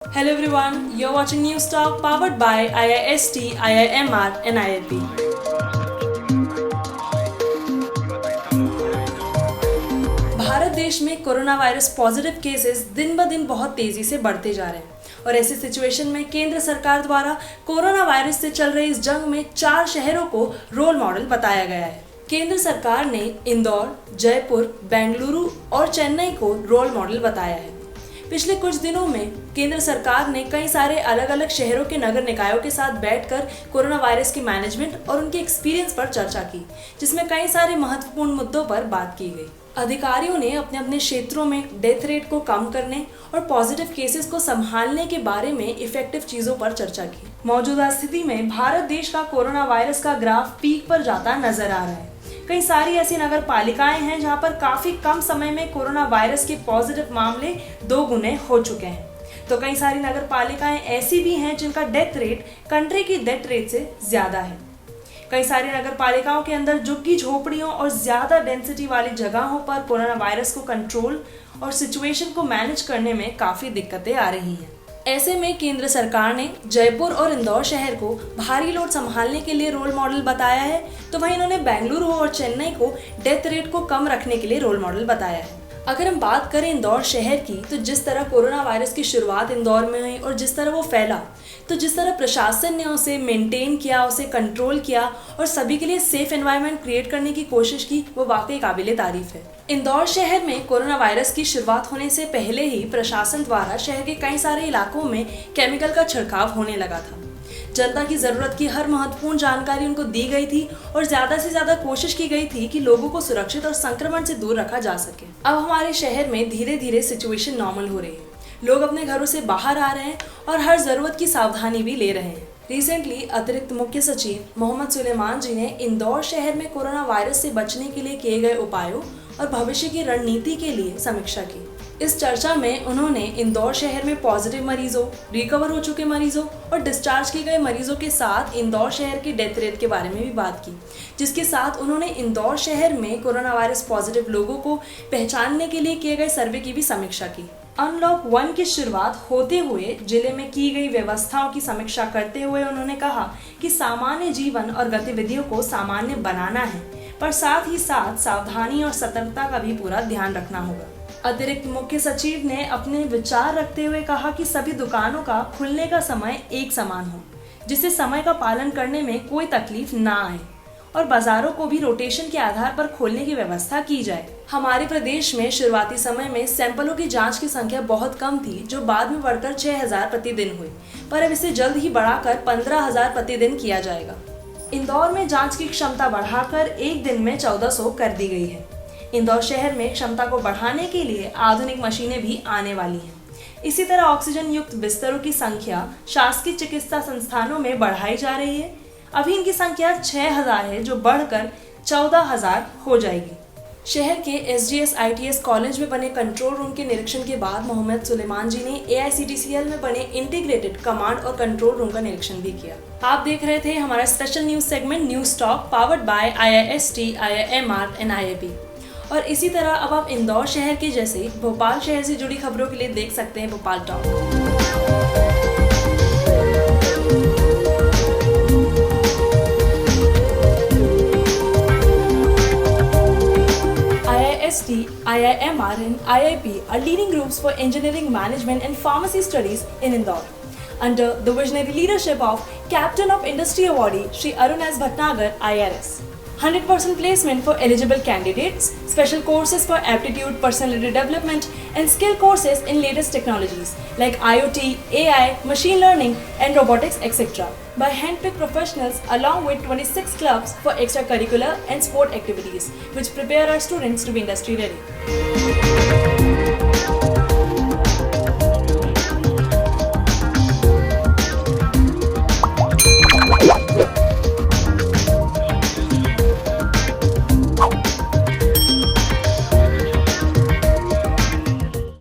Hello everyone, you're watching News Talk powered by IIST, IIMR and IIP. Bharat देश में corona virus positive cases दिन ब दिन बहुत तेजी से बढ़ते जा रहे हैं और ऐसी सिचुएशन में केंद्र सरकार द्वारा कोरोना वायरस से चल रही इस जंग में 4 शहरों को रोल मॉडल बताया गया है। केंद्र सरकार ने इंदौर, जयपुर, बेंगलुरु और चेन्नई को रोल मॉडल बताया है। पिछले कुछ दिनों में केंद्र सरकार ने कई सारे अलग अलग शहरों के नगर निकायों के साथ बैठकर कोरोना वायरस की मैनेजमेंट और उनके एक्सपीरियंस पर चर्चा की, जिसमें कई सारे महत्वपूर्ण मुद्दों पर बात की गई। अधिकारियों ने अपने अपने क्षेत्रों में डेथ रेट को कम करने और पॉजिटिव केसेस को संभालने के बारे में इफेक्टिव चीजों पर चर्चा की। मौजूदा स्थिति में भारत देश का कोरोना वायरस का ग्राफ पीक पर जाता नजर आ रहा है। कई सारी ऐसी नगर पालिकाएं हैं जहां पर काफी कम समय में कोरोना वायरस के पॉजिटिव मामले 2 गुने हो चुके हैं, तो कई सारी नगर पालिकाएं ऐसी भी हैं जिनका डेथ रेट कंट्री की डेथ रेट से ज्यादा है। कई सारी नगर पालिकाओं के अंदर झुग्गी झोपड़ियों और ज्यादा डेंसिटी वाली जगहों पर कोरोना वायरस को कंट्रोल और सिचुएशन को मैनेज करने में काफी दिक्कतें आ रही हैं। ऐसे में केंद्र सरकार ने जयपुर और इंदौर शहर को भारी लोड संभालने के लिए रोल मॉडल बताया है, तो वहीं इन्होंने बेंगलुरु और चेन्नई को डेथ रेट को कम रखने के लिए रोल मॉडल बताया है। अगर हम बात करें इंदौर शहर की, तो जिस तरह कोरोना वायरस की शुरुआत इंदौर में हुई और जिस तरह वो फैला, तो जिस तरह प्रशासन ने उसे मेंटेन किया, उसे कंट्रोल किया और सभी के लिए सेफ एनवायरनमेंट क्रिएट करने की कोशिश की, वो वाकई काबिले तारीफ है। इंदौर शहर में कोरोना वायरस की शुरुआत होने से पहले ही प्रशासन द्वारा शहर के कई सारे इलाकों में केमिकल का छिड़काव होने लगा था। जनता की जरूरत की हर महत्वपूर्ण जानकारी उनको दी गई थी और ज्यादा से ज्यादा कोशिश की गई थी कि लोगों को सुरक्षित और संक्रमण से दूर रखा जा सके। अब हमारे शहर में धीरे धीरे सिचुएशन नॉर्मल हो रही है। लोग अपने घरों से बाहर आ रहे हैं और हर जरूरत की सावधानी भी ले रहे हैं। रिसेंटली अतिरिक्त मुख्य सचिव मोहम्मद सुलेमान जी ने इंदौर शहर में कोरोना वायरस से बचने के लिए किए गए उपायों और भविष्य की रणनीति के लिए समीक्षा की। इस चर्चा में उन्होंने इंदौर शहर में पॉजिटिव मरीजों, रिकवर हो चुके मरीजों और डिस्चार्ज किए गए मरीजों के साथ इंदौर शहर की डेथ रेट के बारे में भी बात की, जिसके साथ उन्होंने इंदौर शहर में कोरोना वायरस पॉजिटिव लोगों को पहचानने के लिए किए गए सर्वे की भी समीक्षा की। अनलॉक 1 की शुरुआत होते हुए जिले में की गई व्यवस्थाओं की समीक्षा करते हुए उन्होंने कहा कि सामान्य जीवन और गतिविधियों को सामान्य बनाना है, पर साथ ही साथ सावधानी और सतर्कता का भी पूरा ध्यान रखना होगा। अतिरिक्त मुख्य सचिव ने अपने विचार रखते हुए कहा कि सभी दुकानों का खुलने का समय एक समान हो, जिससे समय का पालन करने में कोई तकलीफ ना आए और बाजारों को भी रोटेशन के आधार पर खोलने की व्यवस्था की जाए। हमारे प्रदेश में शुरुआती समय में सैंपलों की जांच की संख्या बहुत कम थी, जो बाद में बढ़कर 6000 प्रतिदिन हुई, पर अब इसे जल्द ही बढ़ाकर 15000 प्रतिदिन किया जाएगा। इंदौर में जांच की क्षमता बढ़ाकर एक दिन में 1400 कर दी गई है। इंदौर शहर में क्षमता को बढ़ाने के लिए आधुनिक मशीनें भी आने वाली हैं। इसी तरह ऑक्सीजन युक्त बिस्तरों की संख्या शासकीय चिकित्सा संस्थानों में बढ़ाई जा रही है। अभी इनकी संख्या 6000 है, जो बढ़कर 14000 हो जाएगी। शहर के SGS ITS कॉलेज में बने कंट्रोल रूम के निरीक्षण के बाद मोहम्मद सुलेमान जी ने AICTCL में बने इंटीग्रेटेड कमांड और कंट्रोल रूम का निरीक्षण भी किया। आप देख रहे थे हमारा special news segment news talk powered by IIST, IIMR and IIP। और इसी तरह अब आप इंदौर शहर के जैसे भोपाल शहर से जुड़ी खबरों के लिए देख सकते हैं Bhopal talk. IIST, IIMR and IIP are leading groups for engineering, management and pharmacy studies in Indore. Under the visionary leadership of Captain of Industry Awardee Shri Arun S. Bhatnagar, IRS. 100% placement for eligible candidates, special courses for aptitude, personality development and skill courses in latest technologies like IoT, AI, machine learning and robotics, etc. by handpicked professionals along with 26 clubs for extracurricular and sport activities which prepare our students to be industry ready.